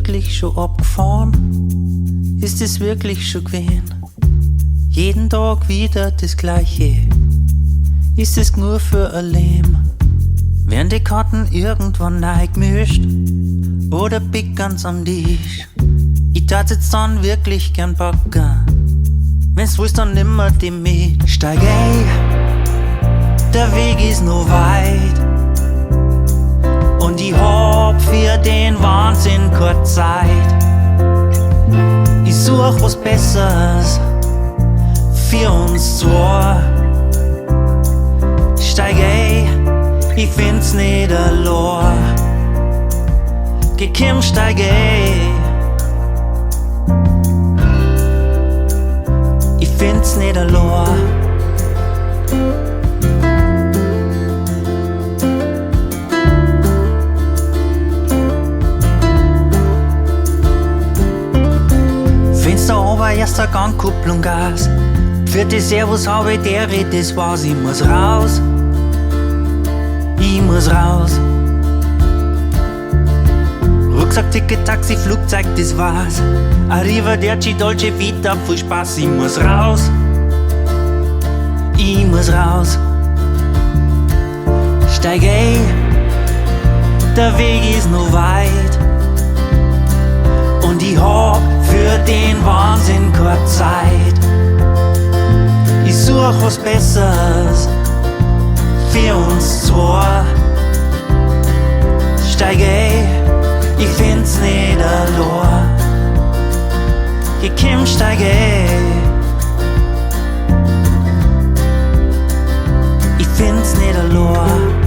wirklich schon abgefahren? Ist es wirklich schon gewesen? Jeden Tag wieder das Gleiche. Ist es nur für ein Leben? Werden die Karten irgendwann neu gemischt? Oder bieg ganz am Tisch? Ich tat jetzt dann wirklich gern packen. Wenn's willst, dann nimmer die mit. Steig ein, der Weg ist noch weit. Und ich hab für den Wahnsinn keine Zeit. Ich such was Besseres für uns zwei. Steig ein, ich find's nicht allein. Geh Kim, steig ein, ich find's nicht allein. Fenster runter, erster Gang, Kupplung, Gas. Vierte Servus, habe der das war's. Ich muss raus, ich muss raus. Rucksack, Ticket, Taxi, Flugzeug, das war's. Arrivederci, Dolce Vita, viel Spaß. Ich muss raus, ich muss raus. Steig ein, der Weg ist noch weit. Und ich hab für den Wahnsinn keine Zeit. Ich such was Besseres für uns zwei. Steig ein, ich find's nicht allein. Geh Kim, steig ein, ich find's nicht allein.